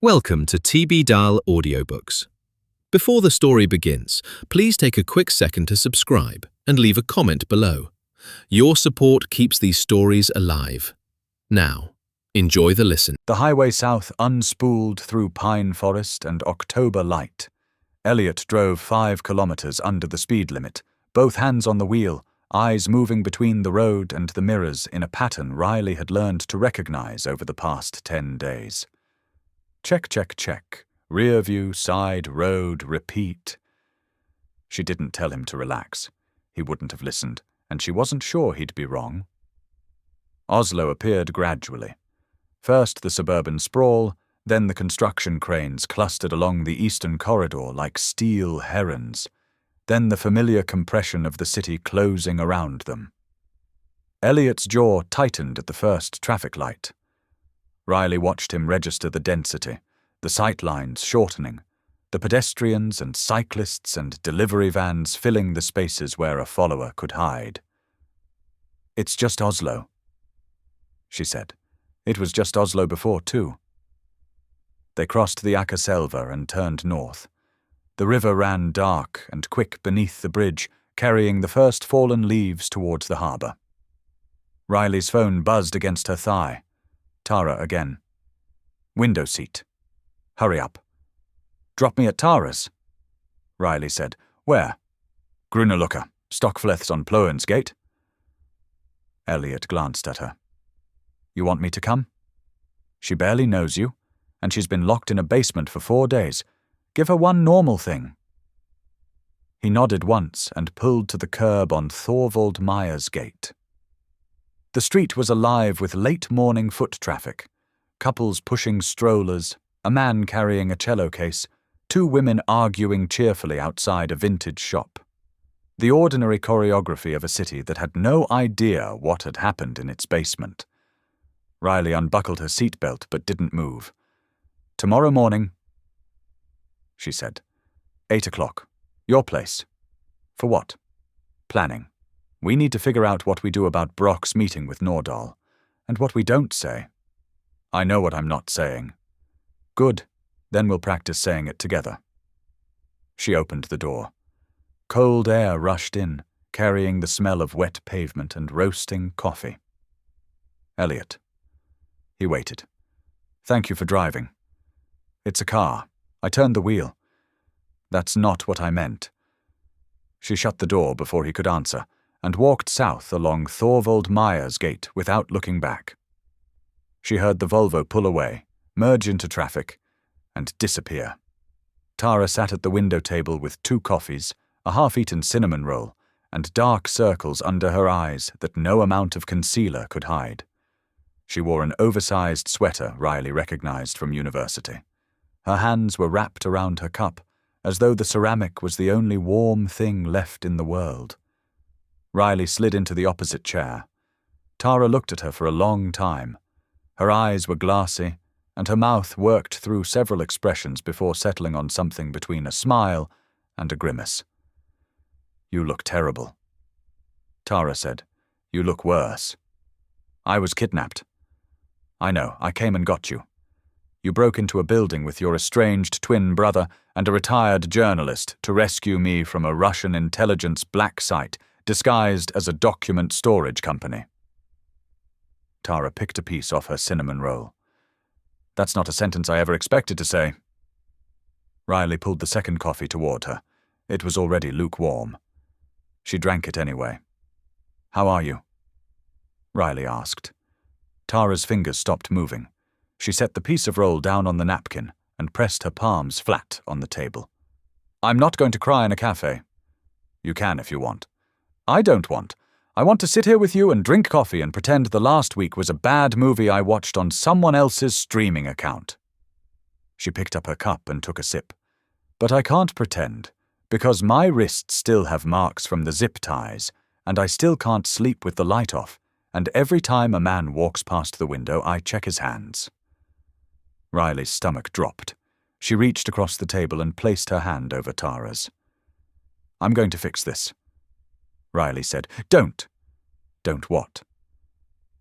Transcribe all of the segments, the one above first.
Welcome to TB Dahl Audiobooks. Before the story begins, please take a quick second to subscribe and leave a comment below. Your support keeps these stories alive. Now, enjoy the listen. The highway south unspooled through pine forest and October light. Elliot drove 5 kilometers under the speed limit, both hands on the wheel, eyes moving between the road and the mirrors in a pattern Riley had learned to recognize over the past 10 days. Check, check, check. Rear view, side, road, repeat. She didn't tell him to relax. He wouldn't have listened, and she wasn't sure he'd be wrong. Oslo appeared gradually. First the suburban sprawl, then the construction cranes clustered along the eastern corridor like steel herons, then the familiar compression of the city closing around them. Elliot's jaw tightened at the first traffic light. Riley watched him register the density, the sight lines shortening, the pedestrians and cyclists and delivery vans filling the spaces where a follower could hide. "It's just Oslo," she said. It was just Oslo before, too. They crossed the Akerselva and turned north. The river ran dark and quick beneath the bridge, carrying the first fallen leaves towards the harbour. Riley's phone buzzed against her thigh. Tara again. "Window seat. Hurry up." "Drop me at Tara's," Riley said. "Where?" "Gruneløkka, Stockfleths on Ploensgate." Elliot glanced at her. "You want me to come? She barely knows you, and she's been locked in a basement for 4 days. Give her one normal thing." He nodded once and pulled to the curb on Thorvald Meyer's gate. The street was alive with late-morning foot traffic, couples pushing strollers, a man carrying a cello case, 2 women arguing cheerfully outside a vintage shop. The ordinary choreography of a city that had no idea what had happened in its basement. Riley unbuckled her seatbelt but didn't move. "Tomorrow morning," she said. 8 o'clock. Your place. For what? Planning. We need to figure out what we do about Brock's meeting with Nordahl, and what we don't say. I know what I'm not saying. Good, then we'll practice saying it together. She opened the door. Cold air rushed in, carrying the smell of wet pavement and roasting coffee. "Elliot." He waited. "Thank you for driving." "It's a car. I turned the wheel." "That's not what I meant." She shut the door before he could answer, and walked south along Thorvald Meyer's gate without looking back. She heard the Volvo pull away, merge into traffic, and disappear. Tara sat at the window table with 2 coffees, a half-eaten cinnamon roll, and dark circles under her eyes that no amount of concealer could hide. She wore an oversized sweater Riley recognized from university. Her hands were wrapped around her cup, as though the ceramic was the only warm thing left in the world. Riley slid into the opposite chair. Tara looked at her for a long time. Her eyes were glassy, and her mouth worked through several expressions before settling on something between a smile and a grimace. "You look terrible." Tara said. "You look worse." "I was kidnapped." "I know, I came and got you. You broke into a building with your estranged twin brother and a retired journalist to rescue me from a Russian intelligence black site disguised as a document storage company." Tara picked a piece off her cinnamon roll. "That's not a sentence I ever expected to say." Riley pulled the second coffee toward her. It was already lukewarm. She drank it anyway. "How are you?" Riley asked. Tara's fingers stopped moving. She set the piece of roll down on the napkin and pressed her palms flat on the table. "I'm not going to cry in a cafe." "You can if you want." "I don't want. I want to sit here with you and drink coffee and pretend the last week was a bad movie I watched on someone else's streaming account." She picked up her cup and took a sip. "But I can't pretend, because my wrists still have marks from the zip ties, and I still can't sleep with the light off, and every time a man walks past the window I check his hands." Riley's stomach dropped. She reached across the table and placed her hand over Tara's. "I'm going to fix this," Riley said. "Don't." "Don't what?"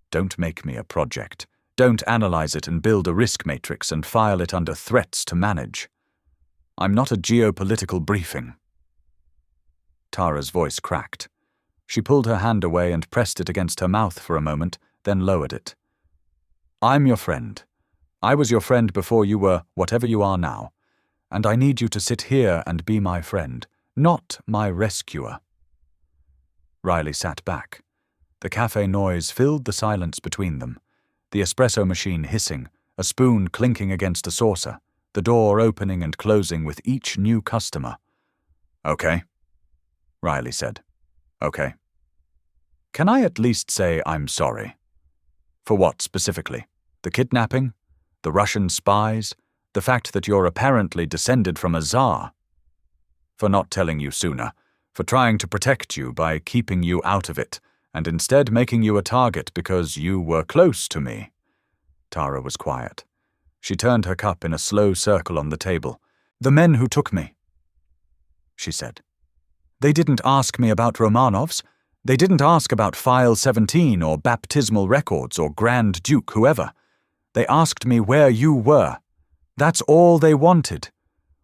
"Don't make me a project. Don't analyze it and build a risk matrix and file it under threats to manage. I'm not a geopolitical briefing. Tara's voice cracked. She pulled her hand away and pressed it against her mouth for a moment, then lowered it. I'm your friend. I was your friend before you were whatever you are now, and I need you to sit here and be my friend, not my rescuer. Riley sat back. The cafe noise filled the silence between them. The espresso machine hissing, a spoon clinking against a saucer, the door opening and closing with each new customer. Okay, Riley said. Okay. Can I at least say I'm sorry? For what specifically? The kidnapping? The Russian spies? The fact that you're apparently descended from a Tsar? For not telling you sooner, for trying to protect you by keeping you out of it, and instead making you a target because you were close to me. Tara was quiet. She turned her cup in a slow circle on the table. The men who took me, she said. They didn't ask me about Romanovs. They didn't ask about File 17 or baptismal records or Grand Duke whoever. They asked me where you were. That's all they wanted.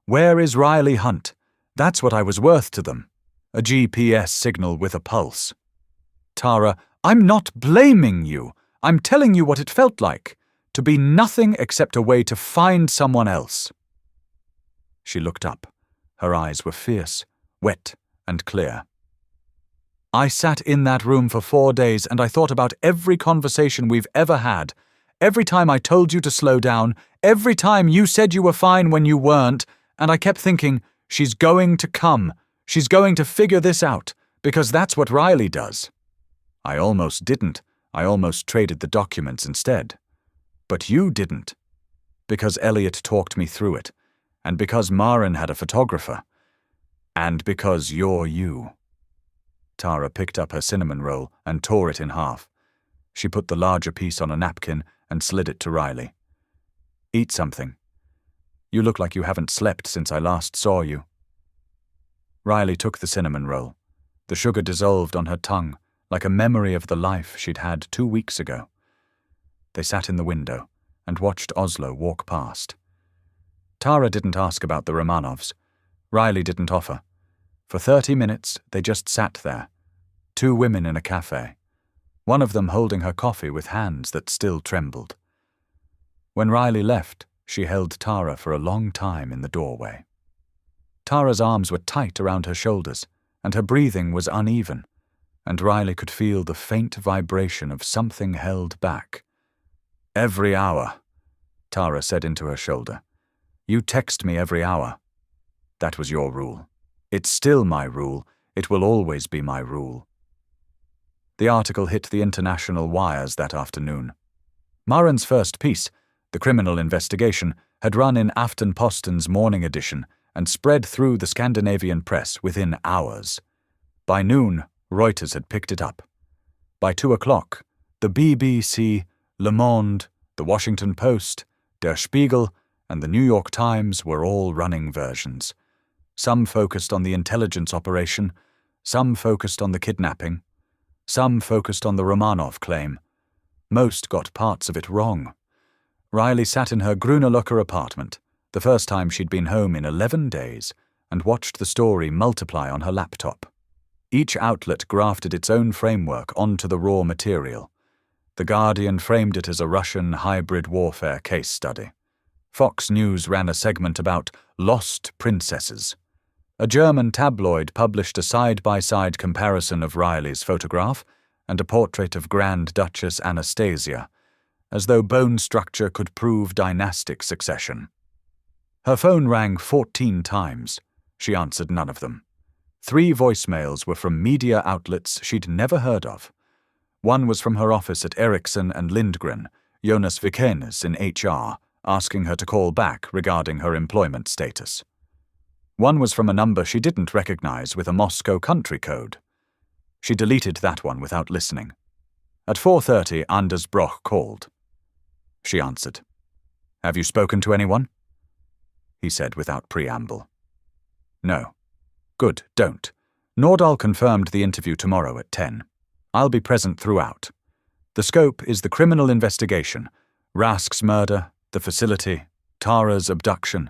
Where is Riley Hunt? That's what I was worth to them. A GPS signal with a pulse. Tara, I'm not blaming you. I'm telling you what it felt like. To be nothing except a way to find someone else. She looked up. Her eyes were fierce, wet, and clear. I sat in that room for 4 days and I thought about every conversation we've ever had. Every time I told you to slow down, every time you said you were fine when you weren't, and I kept thinking, she's going to come. She's going to figure this out, because that's what Riley does. I almost didn't. I almost traded the documents instead. But you didn't. Because Elliot talked me through it, and because Maren had a photographer, and because you're you. Tara picked up her cinnamon roll and tore it in half. She put the larger piece on a napkin and slid it to Riley. Eat something. You look like you haven't slept since I last saw you. Riley took the cinnamon roll. The sugar dissolved on her tongue, like a memory of the life she'd had 2 weeks ago. They sat in the window and watched Oslo walk past. Tara didn't ask about the Romanovs. Riley didn't offer. For 30 minutes, they just sat there. 2 women in a cafe. One of them holding her coffee with hands that still trembled. When Riley left, she held Tara for a long time in the doorway. Tara's arms were tight around her shoulders, and her breathing was uneven, and Riley could feel the faint vibration of something held back. Every hour, Tara said into her shoulder. You text me every hour. That was your rule. It's still my rule. It will always be my rule. The article hit the international wires that afternoon. Maren's first piece, The Criminal Investigation, had run in Aftenposten's morning edition and spread through the Scandinavian press within hours. By noon, Reuters had picked it up. By 2 o'clock, the BBC, Le Monde, the Washington Post, Der Spiegel, and the New York Times were all running versions. Some focused on the intelligence operation, some focused on the kidnapping, some focused on the Romanov claim. Most got parts of it wrong. Riley sat in her Grünerlöcker apartment, the first time she'd been home in 11 days, and watched the story multiply on her laptop. Each outlet grafted its own framework onto the raw material. The Guardian framed it as a Russian hybrid warfare case study. Fox News ran a segment about lost princesses. A German tabloid published a side-by-side comparison of Riley's photograph and a portrait of Grand Duchess Anastasia, as though bone structure could prove dynastic succession. Her phone rang 14 times. She answered none of them. 3 voicemails were from media outlets she'd never heard of. One was from her office at Eriksson and Lindgren, Jonas Vikenes in HR, asking her to call back regarding her employment status. One was from a number she didn't recognize with a Moscow country code. She deleted that one without listening. At 4:30, Anders Broch called. She answered. "Have you spoken to anyone?" He said without preamble. "No." "Good, don't. Nordahl confirmed the interview tomorrow at 10. I'll be present throughout. The scope is the criminal investigation. Rask's murder, the facility, Tara's abduction.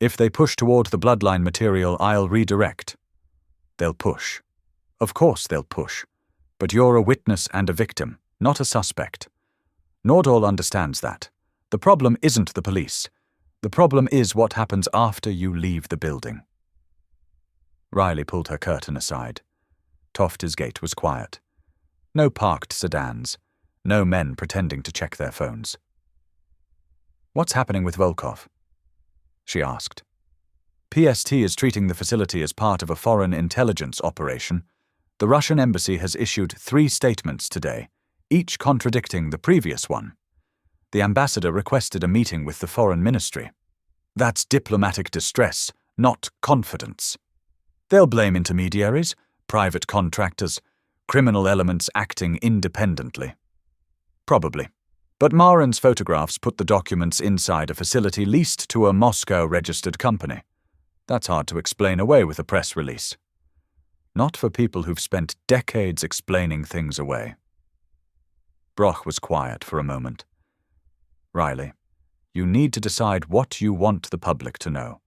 If they push toward the bloodline material, I'll redirect. They'll push. Of course they'll push. But you're a witness and a victim, not a suspect. Nordahl understands that. The problem isn't the police. The problem is what happens after you leave the building. Riley pulled her curtain aside. Tofter's gate was quiet. No parked sedans. No men pretending to check their phones. "What's happening with Volkov?" she asked. "PST is treating the facility as part of a foreign intelligence operation. The Russian embassy has issued 3 statements today, each contradicting the previous one. The ambassador requested a meeting with the foreign ministry. That's diplomatic distress, not confidence. They'll blame intermediaries, private contractors, criminal elements acting independently. Probably. But Marin's photographs put the documents inside a facility leased to a Moscow-registered company. That's hard to explain away with a press release. Not for people who've spent decades explaining things away." Broch was quiet for a moment. "Riley, you need to decide what you want the public to know.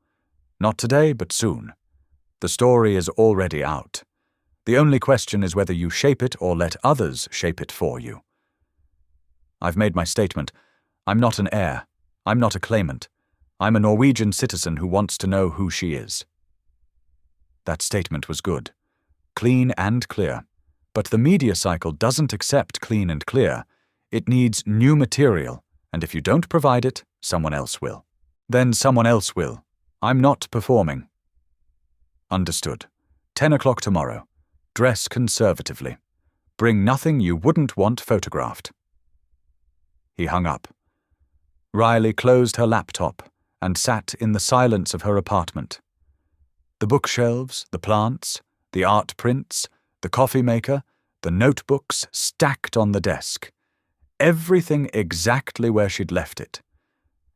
Not today, but soon. The story is already out. The only question is whether you shape it or let others shape it for you. I've made my statement. I'm not an heir. I'm not a claimant. I'm a Norwegian citizen who wants to know who she is." That statement was good. Clean and clear. But the media cycle doesn't accept clean and clear. It needs new material, and if you don't provide it, someone else will. Then someone else will. I'm not performing. Understood. 10 o'clock tomorrow. Dress conservatively. Bring nothing you wouldn't want photographed. He hung up. Riley closed her laptop and sat in the silence of her apartment. The bookshelves, the plants, the art prints, the coffee maker, the notebooks stacked on the desk. Everything exactly where she'd left it.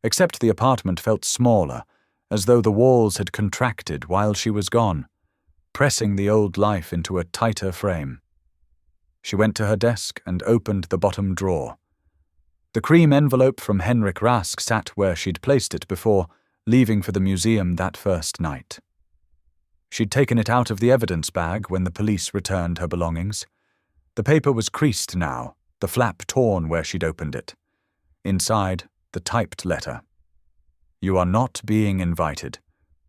Except the apartment felt smaller, as though the walls had contracted while she was gone, pressing the old life into a tighter frame. She went to her desk and opened the bottom drawer. The cream envelope from Henrik Rask sat where she'd placed it before leaving for the museum that first night. She'd taken it out of the evidence bag when the police returned her belongings. The paper was creased now, the flap torn where she'd opened it. Inside, the typed letter. "You are not being invited.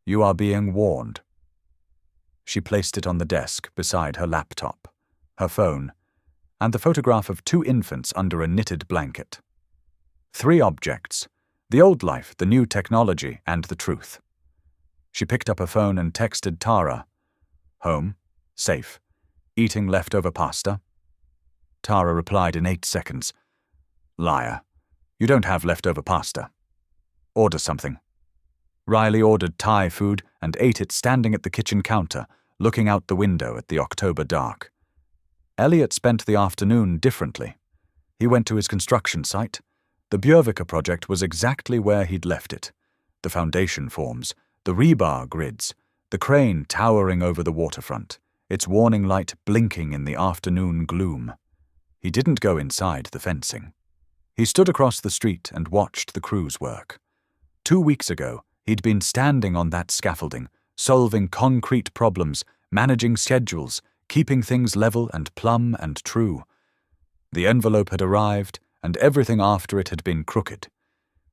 You are being warned." She placed it on the desk beside her laptop, her phone, and the photograph of 2 infants under a knitted blanket. 3 objects: the old life, the new technology, and the truth. She picked up her phone and texted Tara. "Home, safe, eating leftover pasta." Tara replied in 8 seconds. "Liar. You don't have leftover pasta. Order something." Riley ordered Thai food and ate it standing at the kitchen counter, looking out the window at the October dark. Elliot spent the afternoon differently. He went to his construction site. The Björvika project was exactly where he'd left it. The foundation forms, the rebar grids, the crane towering over the waterfront, its warning light blinking in the afternoon gloom. He didn't go inside the fencing. He stood across the street and watched the crews work. 2 weeks ago, he'd been standing on that scaffolding, solving concrete problems, managing schedules, keeping things level and plumb and true. The envelope had arrived, and everything after it had been crooked.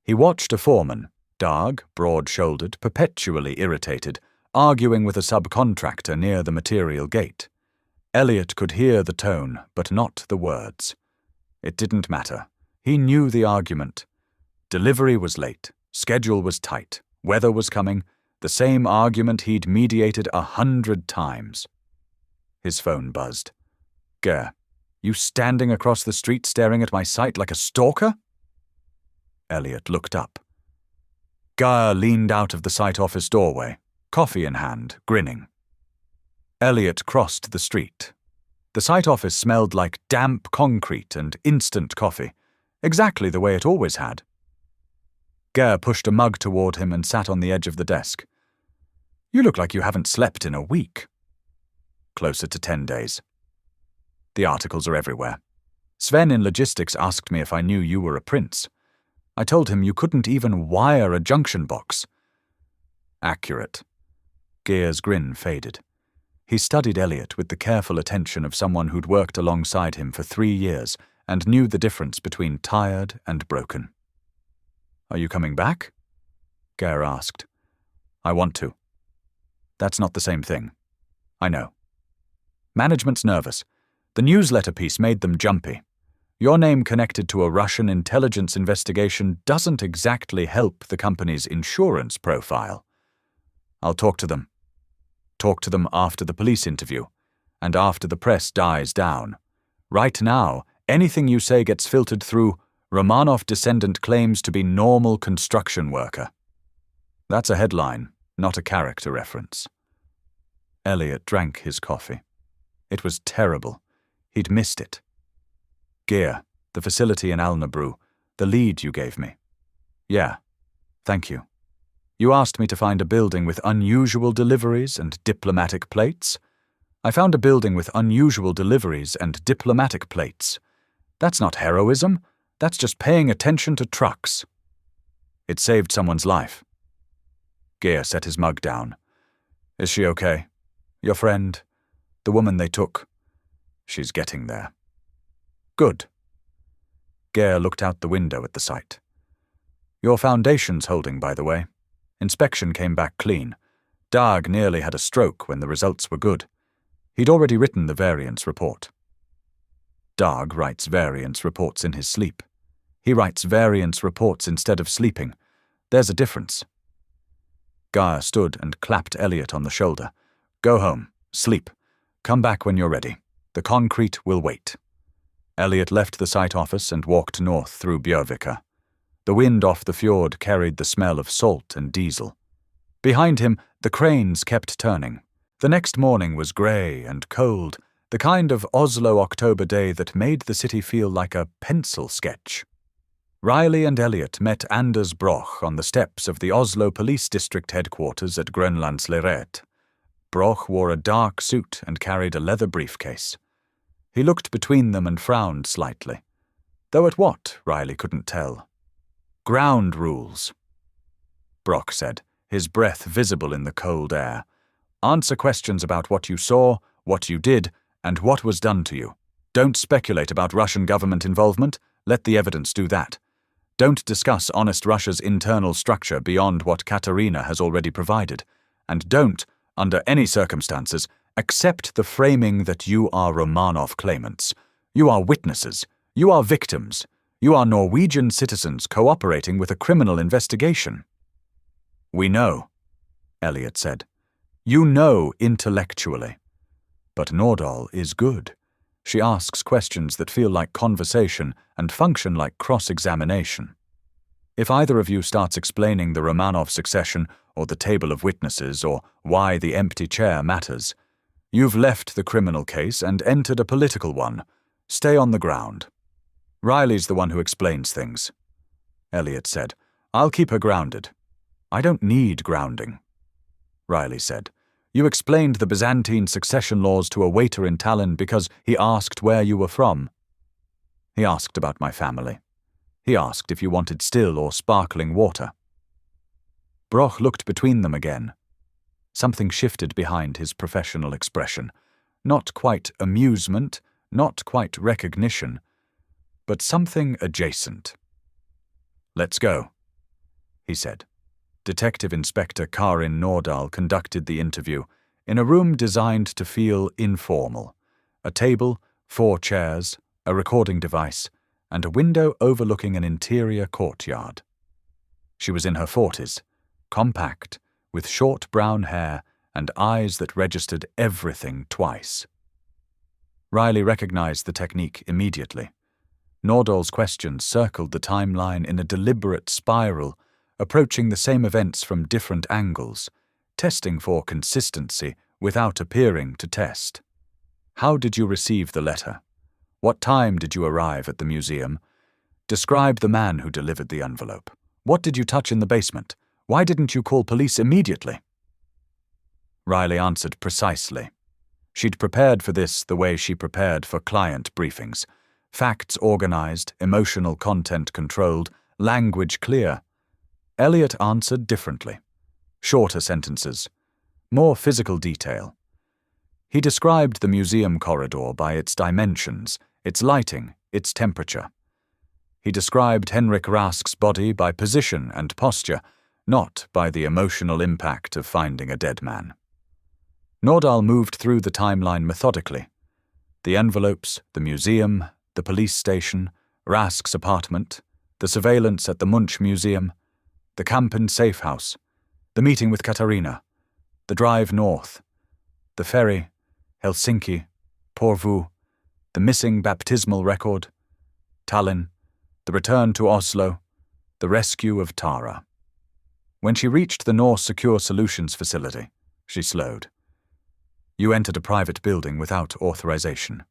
He watched a foreman, Dahl, broad-shouldered, perpetually irritated, arguing with a subcontractor near the material gate. Elliot could hear the tone, but not the words. It didn't matter. He knew the argument. Delivery was late, schedule was tight, weather was coming, the same argument he'd mediated 100 times. His phone buzzed. "Ger, you standing across the street staring at my site like a stalker?" Elliot looked up. Ger leaned out of the site office doorway, coffee in hand, grinning. Elliot crossed the street. The site office smelled like damp concrete and instant coffee, exactly the way it always had. Ger pushed a mug toward him and sat on the edge of the desk. "You look like you haven't slept in a week." "Closer to 10 days. The articles are everywhere. Sven in logistics asked me if I knew you were a prince. I told him you couldn't even wire a junction box. Accurate. Gear's grin faded. He studied Elliot with the careful attention of someone who'd worked alongside him for 3 years and knew the difference between tired and broken. Are you coming back? Gear asked. I want to. That's not the same thing. I know. Management's nervous. The newsletter piece made them jumpy. Your name connected to a Russian intelligence investigation doesn't exactly help the company's insurance profile. I'll talk to them. Talk to them after the police interview, and after the press dies down. Right now, anything you say gets filtered through Romanov descendant claims to be normal construction worker. That's a headline, not a character reference. Elliot drank his coffee. It was terrible. He'd missed it. Gear, the facility in Alnabru, the lead you gave me. Yeah, thank you. You asked me to find a building with unusual deliveries and diplomatic plates. I found a building with unusual deliveries and diplomatic plates. That's not heroism. That's just paying attention to trucks. It saved someone's life. Gear set his mug down. Is she okay? Your friend? The woman they took? She's getting there. Good. Gear looked out the window at the site. Your foundation's holding, by the way. Inspection came back clean. Dahl nearly had a stroke when the results were good. He'd already written the variance report. Dahl writes variance reports in his sleep. He writes variance reports instead of sleeping. There's a difference. Geir stood and clapped Elliot on the shoulder. Go home. Sleep. Come back when you're ready. The concrete will wait. Elliot left the site office and walked north through Bjørvika. The wind off the fjord carried the smell of salt and diesel. Behind him, the cranes kept turning. The next morning was grey and cold, the kind of Oslo October day that made the city feel like a pencil sketch. Riley and Elliot met Anders Broch on the steps of the Oslo Police District headquarters at Grønlandsleret. Broch wore a dark suit and carried a leather briefcase. He looked between them and frowned slightly. Though at what, Riley couldn't tell. Ground rules. Broch said, his breath visible in the cold air. Answer questions about what you saw, what you did, and what was done to you. Don't speculate about Russian government involvement. Let the evidence do that. Don't discuss honest Russia's internal structure beyond what Katerina has already provided. And don't, under any circumstances, accept the framing that you are Romanov claimants. You are witnesses. You are victims. You are Norwegian citizens cooperating with a criminal investigation. We know, Elliot said. You know intellectually. But Nordahl is good. She asks questions that feel like conversation and function like cross-examination. If either of you starts explaining the Romanov succession or the table of witnesses or why the empty chair matters, you've left the criminal case and entered a political one. Stay on the ground. Riley's the one who explains things. Elliot said, I'll keep her grounded. I don't need grounding. Riley said, you explained the Byzantine succession laws to a waiter in Tallinn because he asked where you were from. He asked about my family. He asked if you wanted still or sparkling water. Broch looked between them again. Something shifted behind his professional expression. Not quite amusement, not quite recognition, but something adjacent. Let's go, he said. Detective Inspector Karin Nordahl conducted the interview in a room designed to feel informal. A table, 4 chairs, a recording device, and a window overlooking an interior courtyard. She was in her 40s, compact, with short brown hair and eyes that registered everything twice. Riley recognized the technique immediately. Nordahl's questions circled the timeline in a deliberate spiral, approaching the same events from different angles, testing for consistency without appearing to test. How did you receive the letter? What time did you arrive at the museum? Describe the man who delivered the envelope. What did you touch in the basement? Why didn't you call police immediately? Riley answered precisely. She'd prepared for this the way she prepared for client briefings. Facts organized, emotional content controlled, language clear. Elliot answered differently. Shorter sentences, more physical detail. He described the museum corridor by its dimensions, its lighting, its temperature. He described Henrik Rask's body by position and posture, not by the emotional impact of finding a dead man. Dahl moved through the timeline methodically. The envelopes, the museum, the police station, Rask's apartment, the surveillance at the Munch Museum, the Kampen safe house, the meeting with Katarina, the drive north, the ferry, Helsinki, Porvoo, the missing baptismal record, Tallinn, the return to Oslo, the rescue of Tara. When she reached the Norse Secure Solutions facility, she slowed. You entered a private building without authorization.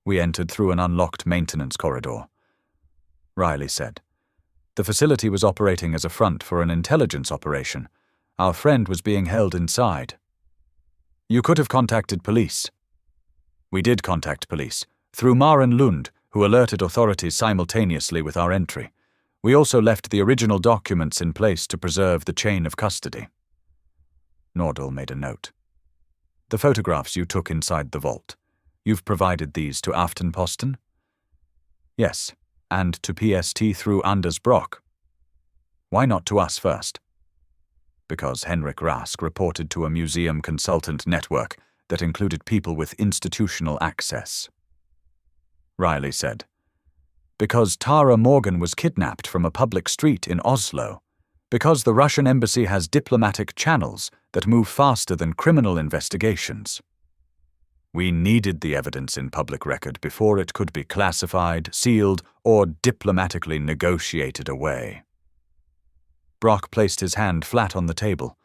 We entered through an unlocked maintenance corridor. Riley said. The facility was operating as a front for an intelligence operation. Our friend was being held inside. You could have contacted police. We did contact police, through Maren Lund, who alerted authorities simultaneously with our entry. We also left the original documents in place to preserve the chain of custody. Dahl made a note. The photographs you took inside the vault, you've provided these to Aftenposten? Yes, and to PST through Anders Brock. Why not to us first? Because Henrik Rask reported to a museum consultant network that included people with institutional access. Riley said. Because Tara Morgan was kidnapped from a public street in Oslo. Because the Russian embassy has diplomatic channels that move faster than criminal investigations. We needed the evidence in public record before it could be classified, sealed, or diplomatically negotiated away. Brock placed his hand flat on the table.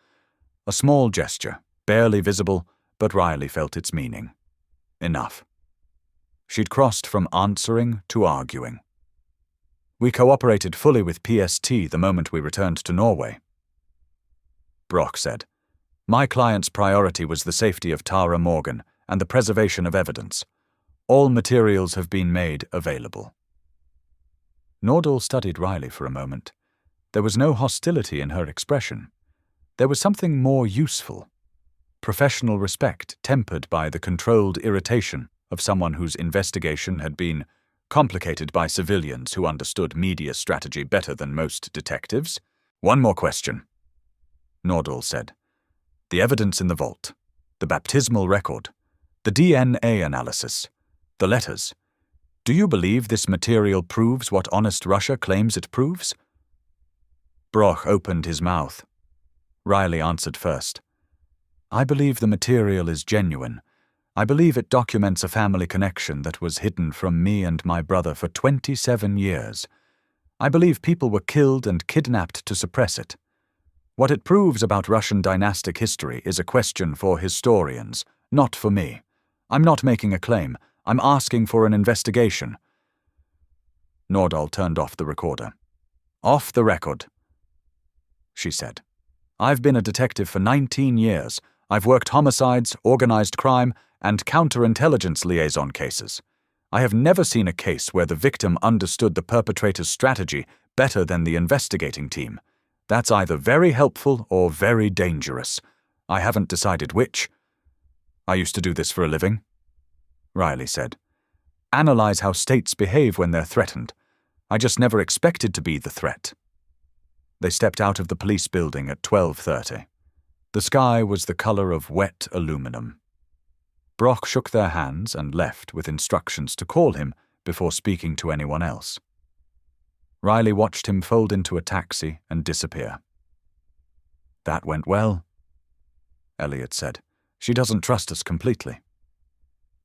A small gesture, barely visible, but Riley felt its meaning. Enough. She'd crossed from answering to arguing. We cooperated fully with PST the moment we returned to Norway. Brock said, My client's priority was the safety of Tara Morgan and the preservation of evidence. All materials have been made available. Dahl studied Riley for a moment. There was no hostility in her expression. There was something more useful. Professional respect tempered by the controlled irritation of someone whose investigation had been complicated by civilians who understood media strategy better than most detectives. One more question, Dahl said. The evidence in the vault, the baptismal record, the DNA analysis, the letters. Do you believe this material proves what Honest Russia claims it proves? Brock opened his mouth. Riley answered first. I believe the material is genuine. I believe it documents a family connection that was hidden from me and my brother for 27 years. I believe people were killed and kidnapped to suppress it. What it proves about Russian dynastic history is a question for historians, not for me. I'm not making a claim. I'm asking for an investigation. Dahl turned off the recorder. Off the record, she said. I've been a detective for 19 years. I've worked homicides, organized crime, and counterintelligence liaison cases. I have never seen a case where the victim understood the perpetrator's strategy better than the investigating team. That's either very helpful or very dangerous. I haven't decided which. I used to do this for a living, Riley said. Analyze how states behave when they're threatened. I just never expected to be the threat. They stepped out of the police building at 12:30. The sky was the color of wet aluminum. Brock shook their hands and left with instructions to call him before speaking to anyone else. Riley watched him fold into a taxi and disappear. That went well, Elliot said. She doesn't trust us completely.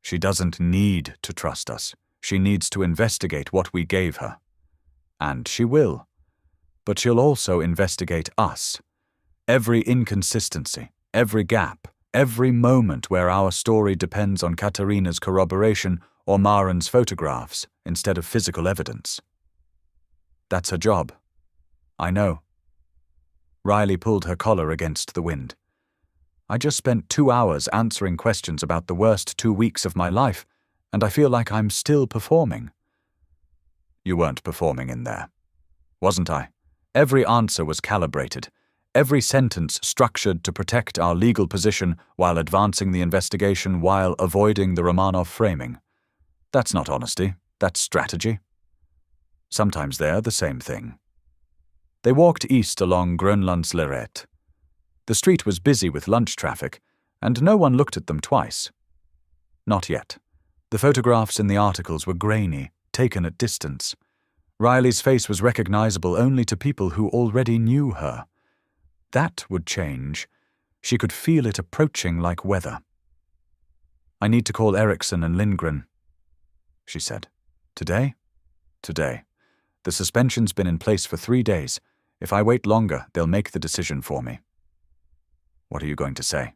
She doesn't need to trust us. She needs to investigate what we gave her. And she will. But she'll also investigate us. Every inconsistency, every gap, every moment where our story depends on Katarina's corroboration or Maren's photographs instead of physical evidence. That's her job. I know. Riley pulled her collar against the wind. I just spent 2 hours answering questions about the worst 2 weeks of my life, and I feel like I'm still performing. You weren't performing in there. Wasn't I? Every answer was calibrated, every sentence structured to protect our legal position while advancing the investigation while avoiding the Romanov framing. That's not honesty, that's strategy. Sometimes they're the same thing. They walked east along Grönlandsläret. The street was busy with lunch traffic, and no one looked at them twice. Not yet. The photographs in the articles were grainy, taken at distance. Riley's face was recognizable only to people who already knew her. That would change. She could feel it approaching like weather. "I need to call Eriksson and Lindgren," she said. "Today?" "Today. The suspension's been in place for 3 days. If I wait longer, they'll make the decision for me." "What are you going to say?"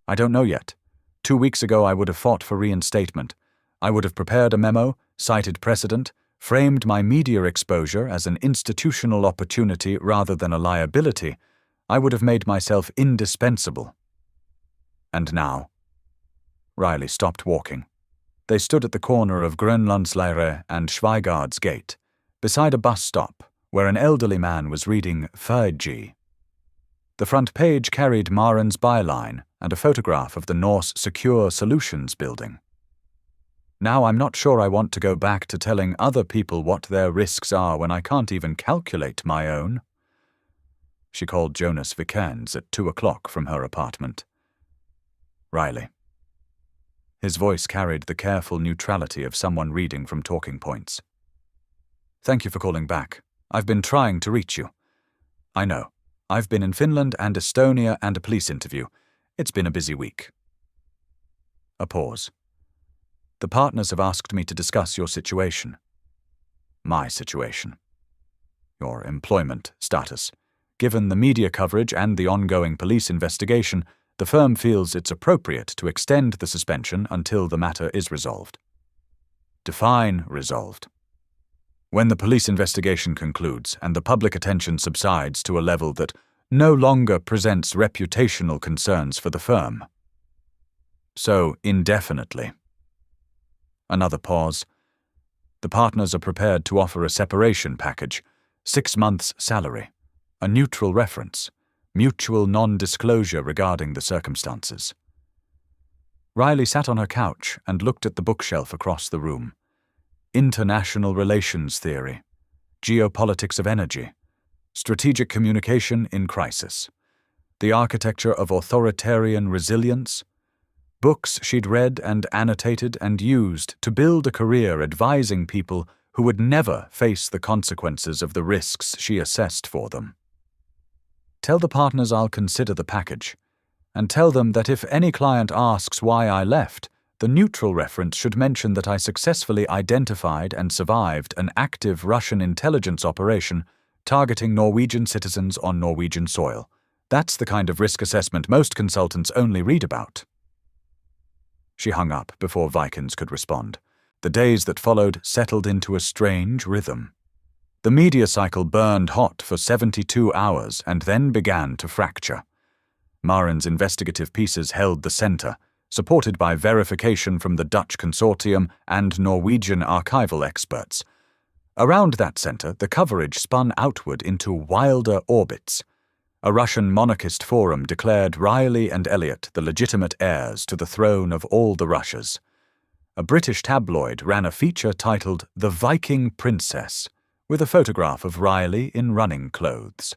"I don't know yet. 2 weeks ago I would have fought for reinstatement. I would have prepared a memo, cited precedent, framed my media exposure as an institutional opportunity rather than a liability. I would have made myself indispensable. And now?" Riley stopped walking. They stood at the corner of Grönlandsläret and Schweigard's gate, beside a bus stop, where an elderly man was reading Fiji. The front page carried Maren's byline and a photograph of the Norse Secure Solutions building. "Now I'm not sure I want to go back to telling other people what their risks are when I can't even calculate my own." She called Jonas Vikernes at 2:00 from her apartment. "Riley." His voice carried the careful neutrality of someone reading from talking points. "Thank you for calling back. I've been trying to reach you. I know. I've been in Finland and Estonia and a police interview. It's been a busy week." A pause. "The partners have asked me to discuss your situation." "My situation." "Your employment status. Given the media coverage and the ongoing police investigation, the firm feels it's appropriate to extend the suspension until the matter is resolved." "Define resolved." "When the police investigation concludes and the public attention subsides to a level that no longer presents reputational concerns for the firm." "So indefinitely." Another pause. "The partners are prepared to offer a separation package, 6 months' salary, a neutral reference, mutual non-disclosure regarding the circumstances." Riley sat on her couch and looked at the bookshelf across the room. International relations theory, geopolitics of energy, strategic communication in crisis, the architecture of authoritarian resilience, books she'd read and annotated and used to build a career advising people who would never face the consequences of the risks she assessed for them. "Tell the partners I'll consider the package, and tell them that if any client asks why I left, the neutral reference should mention that I successfully identified and survived an active Russian intelligence operation targeting Norwegian citizens on Norwegian soil. That's the kind of risk assessment most consultants only read about." She hung up before Vikernes could respond. The days that followed settled into a strange rhythm. The media cycle burned hot for 72 hours and then began to fracture. Maren's investigative pieces held the center, supported by verification from the Dutch consortium and Norwegian archival experts. Around that center, the coverage spun outward into wilder orbits. A Russian monarchist forum declared Riley and Elliot the legitimate heirs to the throne of all the Russias. A British tabloid ran a feature titled The Viking Princess, with a photograph of Riley in running clothes.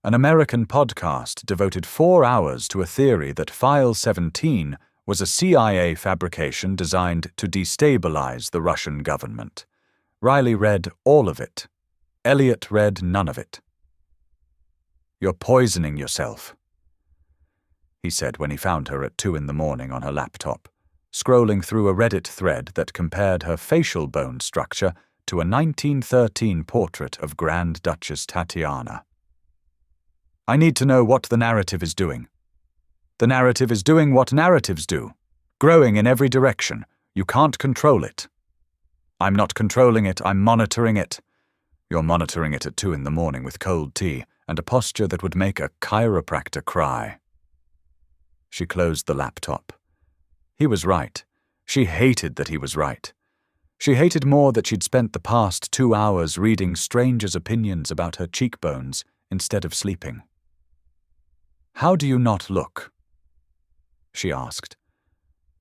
An American podcast devoted 4 hours to a theory that File 17 was a CIA fabrication designed to destabilize the Russian government. Riley read all of it. Elliot read none of it. "You're poisoning yourself," he said when he found her at 2 a.m. on her laptop, scrolling through a Reddit thread that compared her facial bone structure to a 1913 portrait of Grand Duchess Tatiana. "I need to know what the narrative is doing." "The narrative is doing what narratives do, growing in every direction. You can't control it." "I'm not controlling it, I'm monitoring it." "You're monitoring it at 2 a.m. with cold tea and a posture that would make a chiropractor cry." She closed the laptop. He was right. She hated that he was right. She hated more that she'd spent the past 2 hours reading strangers' opinions about her cheekbones instead of sleeping. "How do you not look?" she asked.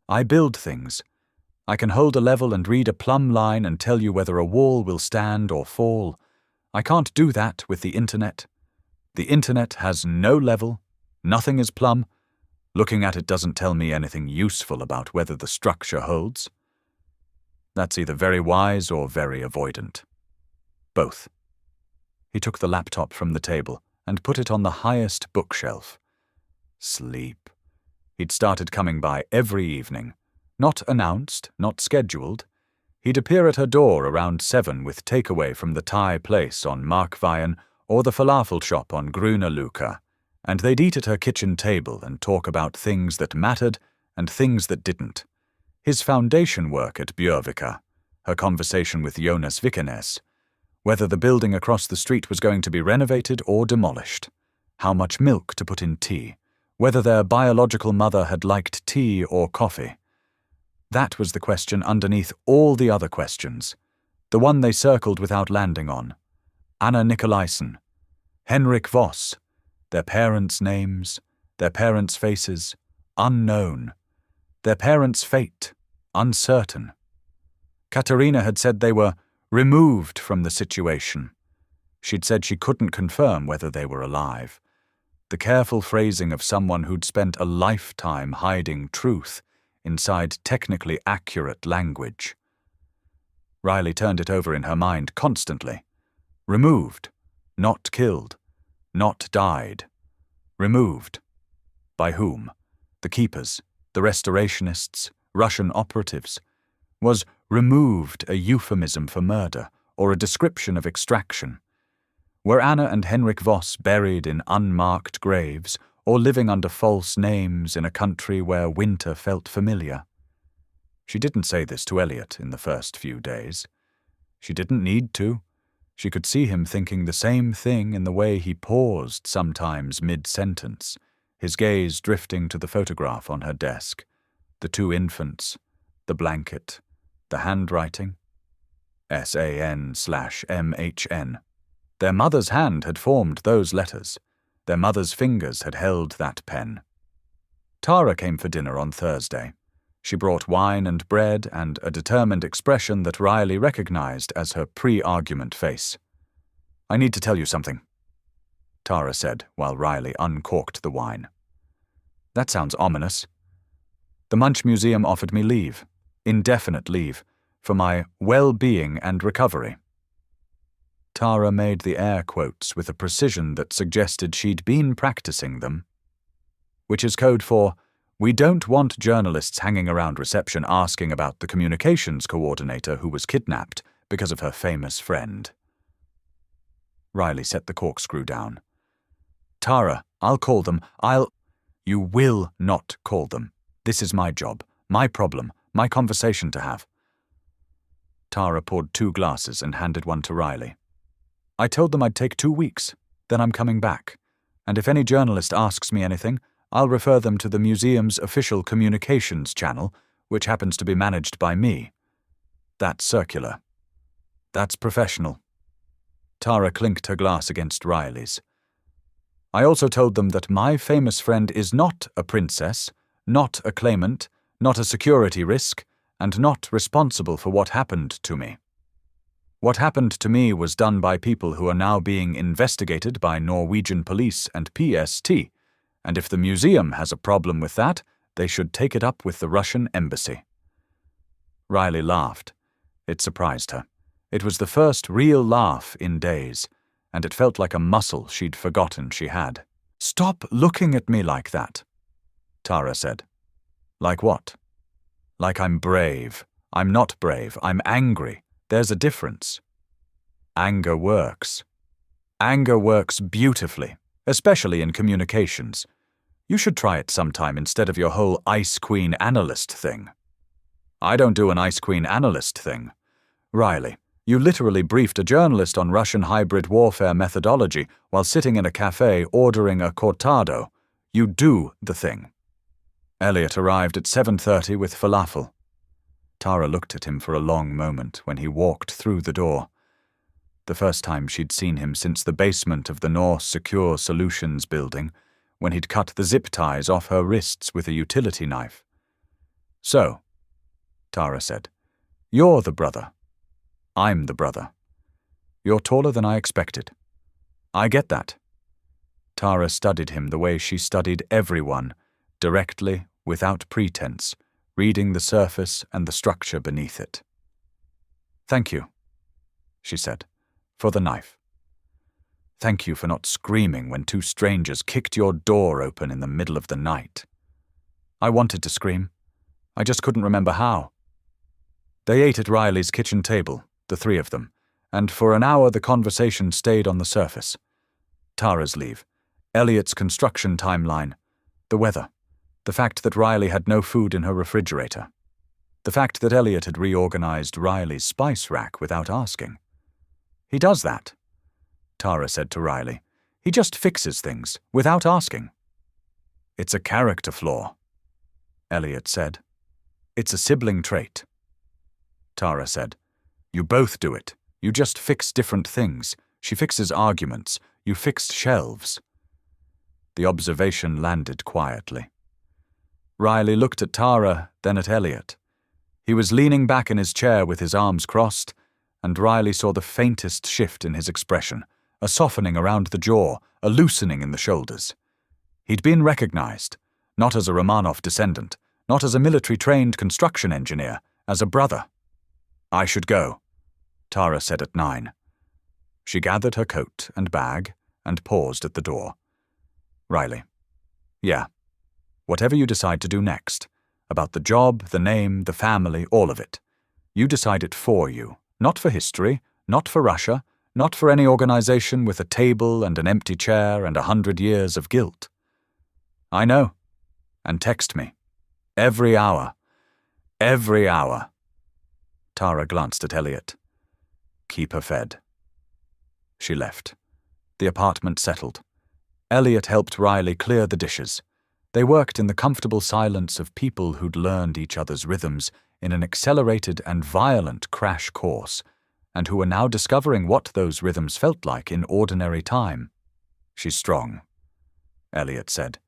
"I build things. I can hold a level and read a plumb line and tell you whether a wall will stand or fall. I can't do that with the internet. The internet has no level, nothing is plumb. Looking at it doesn't tell me anything useful about whether the structure holds. That's either very wise or very avoidant. Both." He took the laptop from the table and put it on the highest bookshelf. Sleep. He'd started coming by every evening. Not announced, not scheduled. He'd appear at her door around 7 with takeaway from the Thai place on Markveien or the falafel shop on Grünerløkka, and they'd eat at her kitchen table and talk about things that mattered and things that didn't. His foundation work at Bjørvika, her conversation with Jonas Vikernes, whether the building across the street was going to be renovated or demolished, how much milk to put in tea, whether their biological mother had liked tea or coffee. That was the question underneath all the other questions, the one they circled without landing on. Anna Nikolaisen, Henrik Voss, their parents' names, their parents' faces, unknown, their parents' fate, uncertain. Katarina had said they were removed from the situation. She'd said she couldn't confirm whether they were alive. The careful phrasing of someone who'd spent a lifetime hiding truth inside technically accurate language. Riley turned it over in her mind constantly. Removed, not killed, not died. Removed. By whom? The keepers, the restorationists, Russian operatives. Was removed a euphemism for murder or a description of extraction? Were Anna and Henrik Voss buried in unmarked graves or living under false names in a country where winter felt familiar? She didn't say this to Elliot in the first few days. She didn't need to. She could see him thinking the same thing in the way he paused sometimes mid-sentence, his gaze drifting to the photograph on her desk, the 2 infants, the blanket, the handwriting. SAN/MHN. Their mother's hand had formed those letters. Their mother's fingers had held that pen. Tara came for dinner on Thursday. She brought wine and bread and a determined expression that Riley recognized as her pre-argument face. "I need to tell you something," Tara said while Riley uncorked the wine. "That sounds ominous." "The Munch Museum offered me leave, indefinite leave, for my well-being and recovery." Tara made the air quotes with a precision that suggested she'd been practicing them, which is code for, "We don't want journalists hanging around reception asking about the communications coordinator who was kidnapped because of her famous friend." Riley set the corkscrew down. "Tara, I'll call them. You will not call them. This is my job, my problem, my conversation to have." Tara poured 2 glasses and handed one to Riley. "I told them I'd take 2 weeks, then I'm coming back, and if any journalist asks me anything, I'll refer them to the museum's official communications channel, which happens to be managed by me. That's circular. That's professional." Tara clinked her glass against Riley's. "I also told them that my famous friend is not a princess, not a claimant, not a security risk, and not responsible for what happened to me. What happened to me was done by people who are now being investigated by Norwegian police and PST, and if the museum has a problem with that, they should take it up with the Russian embassy." Riley laughed. It surprised her. It was the first real laugh in days, and it felt like a muscle she'd forgotten she had. "Stop looking at me like that," Tara said. "Like what?" "Like I'm brave. I'm not brave. I'm angry. There's a difference." "Anger works. Anger works beautifully, especially in communications. You should try it sometime instead of your whole Ice Queen analyst thing." "I don't do an Ice Queen analyst thing." "Riley, you literally briefed a journalist on Russian hybrid warfare methodology while sitting in a cafe ordering a cortado. You do the thing." Elliot arrived at 7:30 with falafel. Tara looked at him for a long moment when he walked through the door. The first time she'd seen him since the basement of the Norse Secure Solutions building, when he'd cut the zip ties off her wrists with a utility knife. "So," Tara said, "you're the brother. I'm the brother. You're taller than I expected. I get that." Tara studied him the way she studied everyone, directly, without pretense, reading the surface and the structure beneath it. "Thank you," she said, "for the knife. Thank you for not screaming when two strangers kicked your door open in the middle of the night." "I wanted to scream. I just couldn't remember how." They ate at Riley's kitchen table, the three of them, and for an hour the conversation stayed on the surface. Tara's leave, Elliot's construction timeline, the weather, the fact that Riley had no food in her refrigerator, the fact that Elliot had reorganized Riley's spice rack without asking. "He does that," Tara said to Riley. "He just fixes things, without asking." "It's a character flaw," Elliot said. "It's a sibling trait." Tara said, "You both do it. You just fix different things. She fixes arguments. You fixed shelves." The observation landed quietly. Riley looked at Tara, then at Elliot. He was leaning back in his chair with his arms crossed, and Riley saw the faintest shift in his expression, a softening around the jaw, a loosening in the shoulders. He'd been recognized, not as a Romanov descendant, not as a military-trained construction engineer, as a brother. "I should go," Tara said at 9. She gathered her coat and bag and paused at the door. "Riley, yeah, whatever you decide to do next, about the job, the name, the family, all of it, you decide it for you, not for history, not for Russia, not for any organization with a table and an empty chair and 100 years of guilt. I know. And text me. Every hour. Every hour." Tara glanced at Elliot. "Keep her fed." She left. The apartment settled. Elliot helped Riley clear the dishes. They worked in the comfortable silence of people who'd learned each other's rhythms in an accelerated and violent crash course, and who were now discovering what those rhythms felt like in ordinary time. "She's strong," Elliot said.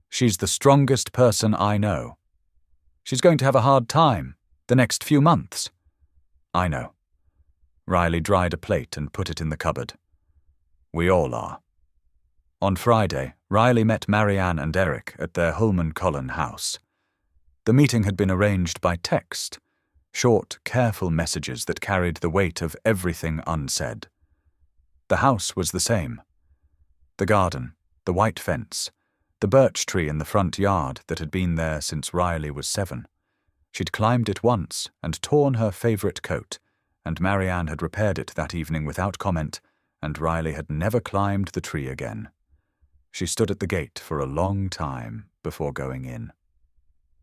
"She's the strongest person I know. She's going to have a hard time, the next few months." "I know." Riley dried a plate and put it in the cupboard. "We all are." On Friday, Riley met Marianne and Eric at their Holmenkollen house. The meeting had been arranged by text, short, careful messages that carried the weight of everything unsaid. The house was the same. The garden, the white fence, the birch tree in the front yard that had been there since Riley was 7. She'd climbed it once and torn her favorite coat, and Marianne had repaired it that evening without comment, and Riley had never climbed the tree again. She stood at the gate for a long time before going in.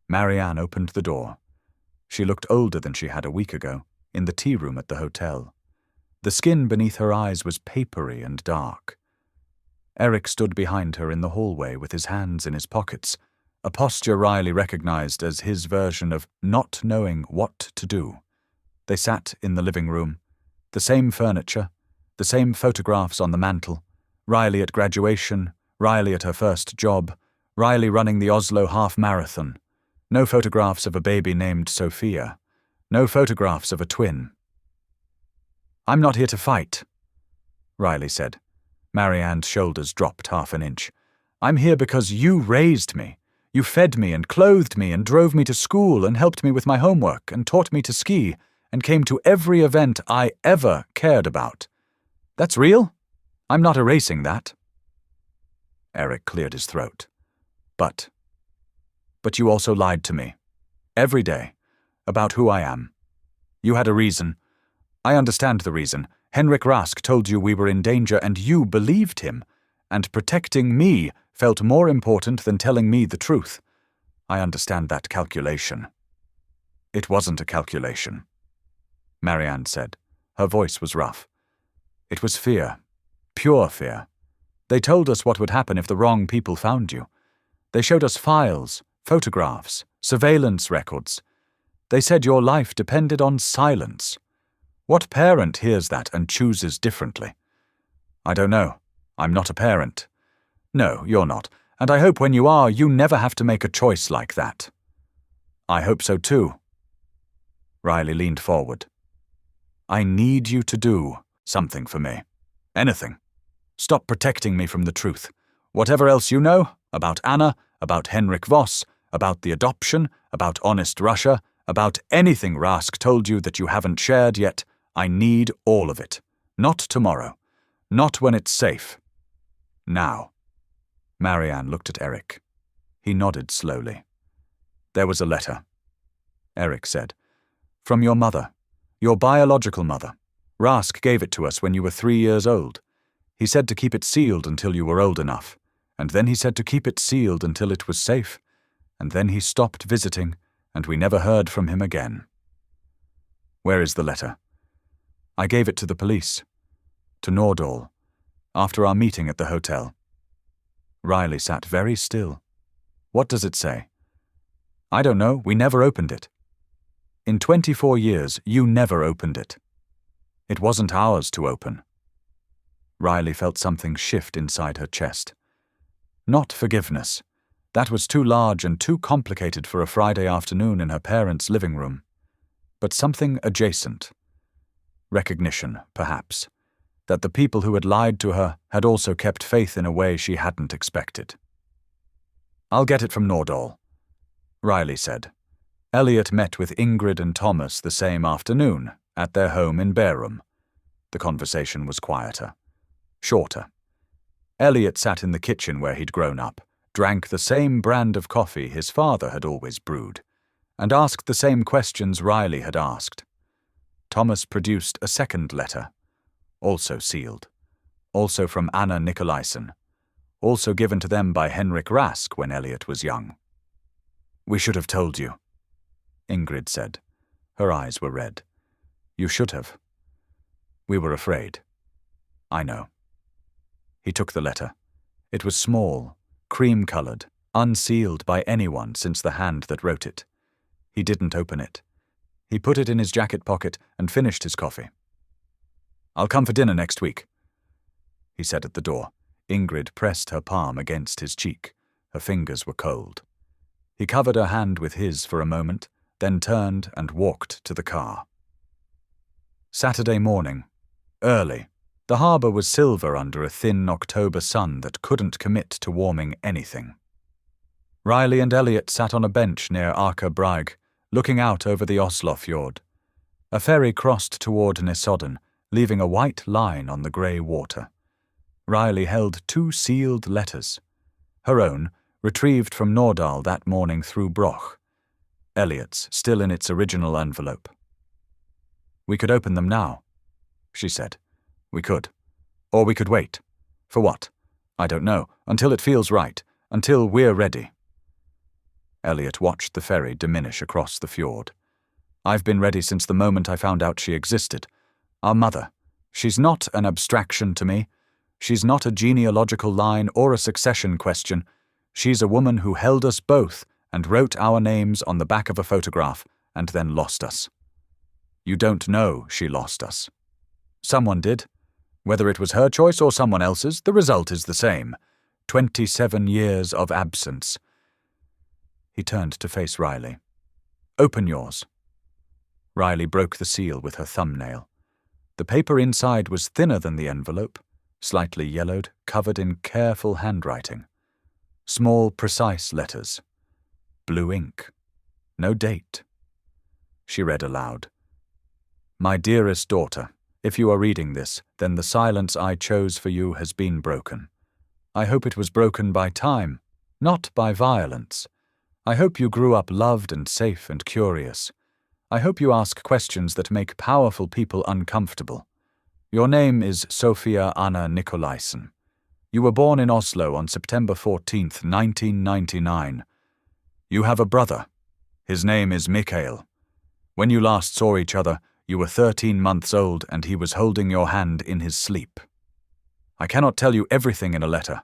Marianne opened the door. She looked older than she had a week ago, in the tea room at the hotel. The skin beneath her eyes was papery and dark. Eric stood behind her in the hallway with his hands in his pockets, a posture Riley recognized as his version of not knowing what to do. They sat in the living room, the same furniture, the same photographs on the mantel, Riley at graduation, Riley at her first job, Riley running the Oslo half-marathon. No photographs of a baby named Sophia. No photographs of a twin. "I'm not here to fight," Riley said. Marianne's shoulders dropped half an inch. "I'm here because you raised me. You fed me and clothed me and drove me to school and helped me with my homework and taught me to ski and came to every event I ever cared about. That's real? I'm not erasing that." Eric cleared his throat. But you also lied to me. Every day. About who I am. You had a reason. I understand the reason. Henrik Rask told you we were in danger and you believed him. And protecting me felt more important than telling me the truth. I understand that calculation. It wasn't a calculation, Marianne said. Her voice was rough. It was fear. Pure fear. They told us what would happen if the wrong people found you. They showed us files, photographs, surveillance records. They said your life depended on silence. What parent hears that and chooses differently? I don't know. I'm not a parent. No, you're not, and I hope when you are, you never have to make a choice like that. I hope so too. Riley leaned forward. I need you to do something for me. Anything. Stop protecting me from the truth. Whatever else you know, about Anna, about Henrik Voss, about the adoption, about honest Russia, about anything Rask told you that you haven't shared yet, I need all of it. Not tomorrow. Not when it's safe. Now. Marianne looked at Eric. He nodded slowly. There was a letter. Eric said, From your mother. Your biological mother. Rask gave it to us when you were 3 years old. He said to keep it sealed until you were old enough, and then he said to keep it sealed until it was safe, and then he stopped visiting, and we never heard from him again. Where is the letter? I gave it to the police. To Nordahl. After our meeting at the hotel. Riley sat very still. What does it say? I don't know, we never opened it. In 24 years, you never opened it. It wasn't ours to open. Riley felt something shift inside her chest. Not forgiveness. That was too large and too complicated for a Friday afternoon in her parents' living room. But something adjacent. Recognition, perhaps, that the people who had lied to her had also kept faith in a way she hadn't expected. I'll get it from Nordahl, Riley said. Elliot met with Ingrid and Thomas the same afternoon at their home in Bærum. The conversation was quieter, shorter. Elliot sat in the kitchen where he'd grown up, drank the same brand of coffee his father had always brewed, and asked the same questions Riley had asked. Thomas produced a second letter, also sealed, also from Anna Nikolaisen, also given to them by Henrik Rask when Elliot was young. We should have told you, Ingrid said. Her eyes were red. You should have. We were afraid. I know. He took the letter. It was small, cream-colored, unsealed by anyone since the hand that wrote it. He didn't open it. He put it in his jacket pocket and finished his coffee. I'll come for dinner next week, he said at the door. Ingrid pressed her palm against his cheek. Her fingers were cold. He covered her hand with his for a moment, then turned and walked to the car. Saturday morning. Early. The harbour was silver under a thin October sun that couldn't commit to warming anything. Riley and Elliot sat on a bench near Aker Brygge, looking out over the Oslo fjord. A ferry crossed toward Nesodden, leaving a white line on the grey water. Riley held 2 sealed letters. Her own, retrieved from Nordahl that morning through Broch. Elliot's, still in its original envelope. We could open them now, she said. We could. Or we could wait. For what? I don't know. Until it feels right. Until we're ready. Elliot watched the ferry diminish across the fjord. I've been ready since the moment I found out she existed. Our mother. She's not an abstraction to me. She's not a genealogical line or a succession question. She's a woman who held us both and wrote our names on the back of a photograph and then lost us. You don't know she lost us. Someone did. Whether it was her choice or someone else's, the result is the same. 27 years of absence. He turned to face Riley. Open yours. Riley broke the seal with her thumbnail. The paper inside was thinner than the envelope, slightly yellowed, covered in careful handwriting. Small, precise letters. Blue ink. No date. She read aloud. My dearest daughter, if you are reading this, then the silence I chose for you has been broken. I hope it was broken by time, not by violence. I hope you grew up loved and safe and curious. I hope you ask questions that make powerful people uncomfortable. Your name is Sophia Anna Nikolaisen. You were born in Oslo on September 14th, 1999. You have a brother. His name is Mikael. When you last saw each other, you were 13 months old and he was holding your hand in his sleep. I cannot tell you everything in a letter.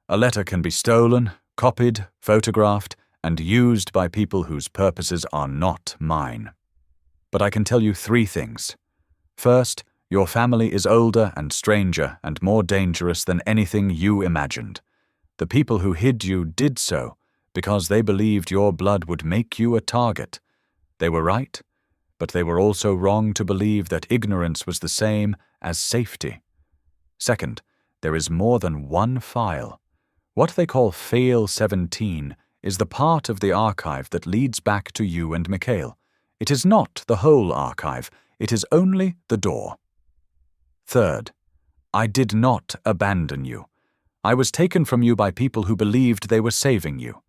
A letter can be stolen, copied, photographed, and used by people whose purposes are not mine. But I can tell you 3 things. First, your family is older and stranger and more dangerous than anything you imagined. The people who hid you did so because they believed your blood would make you a target. They were right, but they were also wrong to believe that ignorance was the same as safety. Second, there is more than one file. What they call File 17 is the part of the archive that leads back to you and Mikhail. It is not the whole archive, it is only the door. Third, I did not abandon you. I was taken from you by people who believed they were saving you.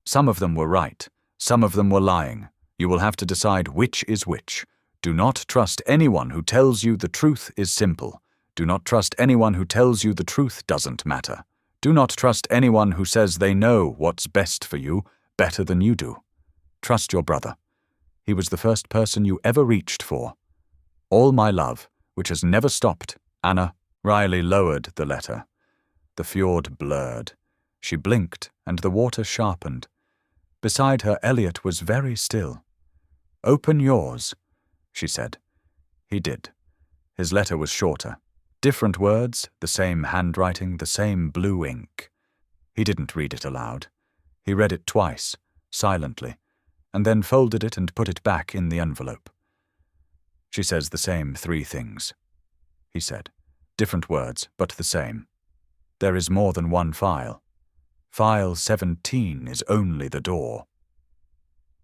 Some of them were right, some of them were lying. You will have to decide which is which. Do not trust anyone who tells you the truth is simple. Do not trust anyone who tells you the truth doesn't matter. Do not trust anyone who says they know what's best for you better than you do. Trust your brother. He was the first person you ever reached for. All my love, which has never stopped, Anna. Riley lowered the letter. The fjord blurred. She blinked, and the water sharpened. Beside her, Elliot was very still. Open yours, she said. He did. His letter was shorter. Different words, the same handwriting, the same blue ink. He didn't read it aloud. He read it twice, silently, and then folded it and put it back in the envelope. She says the same 3 things, he said. Different words, but the same. There is more than one file. File 17 is only the door.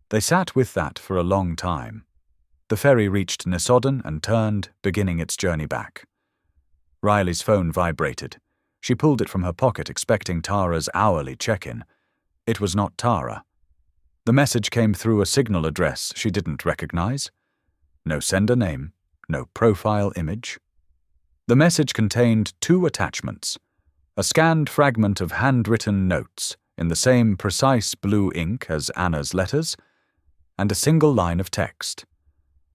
They sat with that for a long time. The ferry reached Nesodden and turned, beginning its journey back. Riley's phone vibrated. She pulled it from her pocket, expecting Tara's hourly check-in. It was not Tara. The message came through a signal address she didn't recognize. No sender name, no profile image. The message contained 2 attachments. A scanned fragment of handwritten notes in the same precise blue ink as Anna's letters, and a single line of text.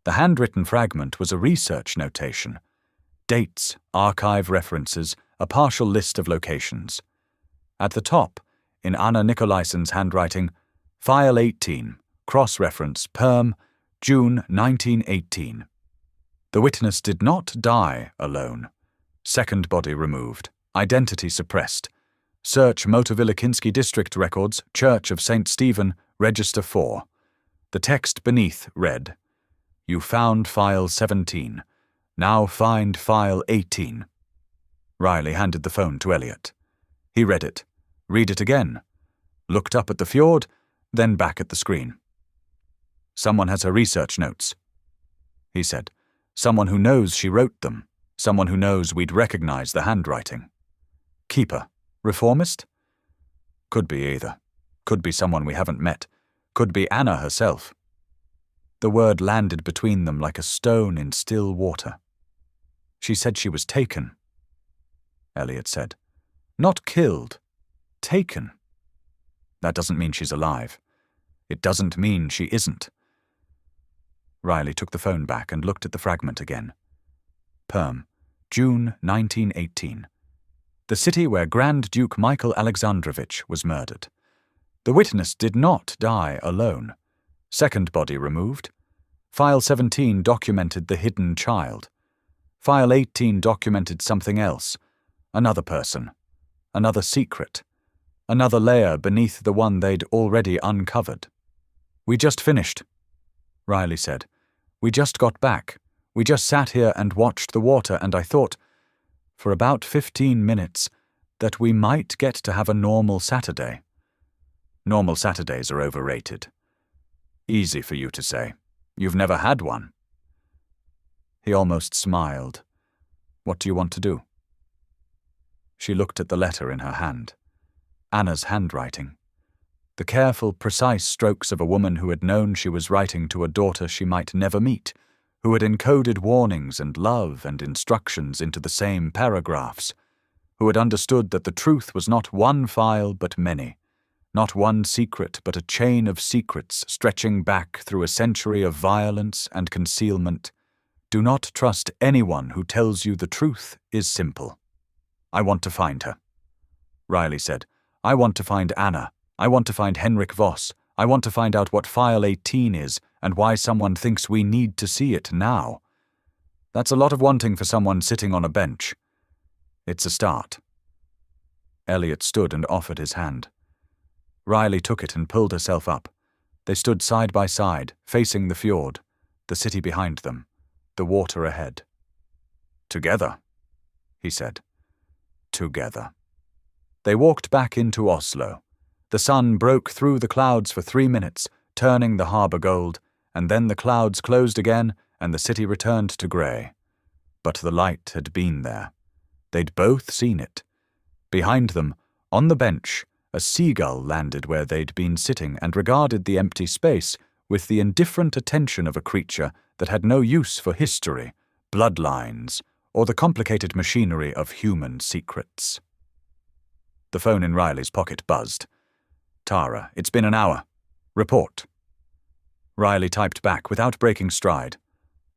The handwritten fragment was a research notation. Dates, archive references, a partial list of locations. At the top, in Anna Nicolaison's handwriting, File 18, cross-reference, Perm, June 1918. The witness did not die alone. Second body removed. Identity suppressed. Search Motovilikinsky District Records, Church of St. Stephen, Register 4. The text beneath read, You found File 17. Now find File 18. Riley handed the phone to Elliot. He read it. Read it again. Looked up at the fjord, then back at the screen. Someone has her research notes, he said. Someone who knows she wrote them. Someone who knows we'd recognize the handwriting. Keeper. Reformist? Could be either. Could be someone we haven't met. Could be Anna herself. The word landed between them like a stone in still water. She said she was taken. Elliot said. Not killed. Taken. That doesn't mean she's alive. It doesn't mean she isn't. Riley took the phone back and looked at the fragment again. Perm, June 1918. The city where Grand Duke Michael Alexandrovich was murdered. The witness did not die alone. Second body removed. File 17 documented the hidden child. File 18 documented something else. Another person. Another secret. Another layer beneath the one they'd already uncovered. We just finished, Riley said. We just got back. We just sat here and watched the water, and I thought, for about 15 minutes, that we might get to have a normal Saturday. Normal Saturdays are overrated. Easy for you to say. You've never had one. He almost smiled. What do you want to do? She looked at the letter in her hand. Anna's handwriting. The careful, precise strokes of a woman who had known she was writing to a daughter she might never meet, who had encoded warnings and love and instructions into the same paragraphs, who had understood that the truth was not one file but many, not one secret but a chain of secrets stretching back through a century of violence and concealment. Do not trust anyone who tells you the truth is simple. I want to find her. Riley said, I want to find Anna, I want to find Henrik Voss. I want to find out what File 18 is and why someone thinks we need to see it now. That's a lot of wanting for someone sitting on a bench. It's a start. Elliot stood and offered his hand. Riley took it and pulled herself up. They stood side by side, facing the fjord, the city behind them, the water ahead. Together, he said. Together. They walked back into Oslo. The sun broke through the clouds for 3 minutes, turning the harbour gold, and then the clouds closed again and the city returned to grey. But the light had been there. They'd both seen it. Behind them, on the bench, a seagull landed where they'd been sitting and regarded the empty space with the indifferent attention of a creature that had no use for history, bloodlines, or the complicated machinery of human secrets. The phone in Riley's pocket buzzed. Tara, it's been an hour. Report. Riley typed back without breaking stride.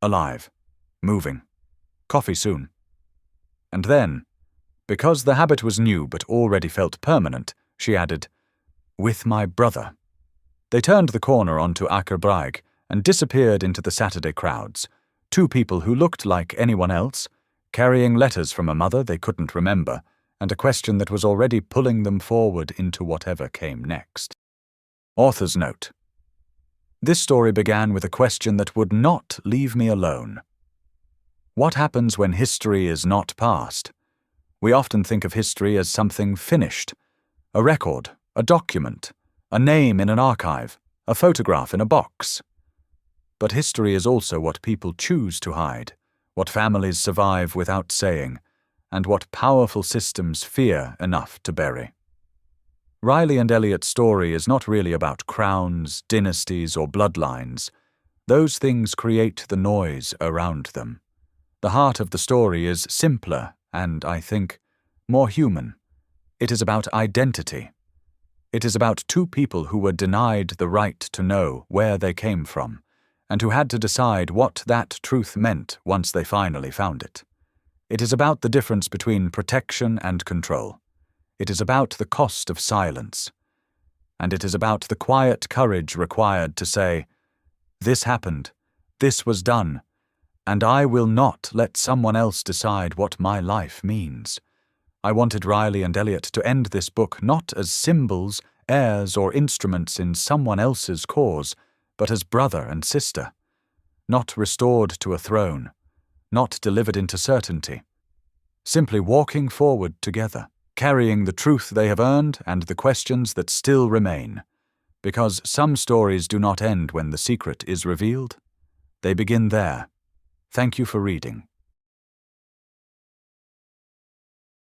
Alive. Moving. Coffee soon. And then, because the habit was new but already felt permanent, she added, with my brother. They turned the corner onto Aker Brygge and disappeared into the Saturday crowds, 2 people who looked like anyone else, carrying letters from a mother they couldn't remember, and a question that was already pulling them forward into whatever came next. Author's note. This story began with a question that would not leave me alone. What happens when history is not past? We often think of history as something finished, a record, a document, a name in an archive, a photograph in a box. But history is also what people choose to hide, what families survive without saying, and what powerful systems fear enough to bury. Riley and Elliot's story is not really about crowns, dynasties, or bloodlines. Those things create the noise around them. The heart of the story is simpler and, I think, more human. It is about identity. It is about 2 people who were denied the right to know where they came from, and who had to decide what that truth meant once they finally found it. It is about the difference between protection and control. It is about the cost of silence. And it is about the quiet courage required to say, this happened, this was done, and I will not let someone else decide what my life means. I wanted Riley and Elliot to end this book not as symbols, heirs, or instruments in someone else's cause, but as brother and sister. Not restored to a throne, not delivered into certainty. Simply walking forward together, carrying the truth they have earned and the questions that still remain. Because some stories do not end when the secret is revealed. They begin there. Thank you for reading.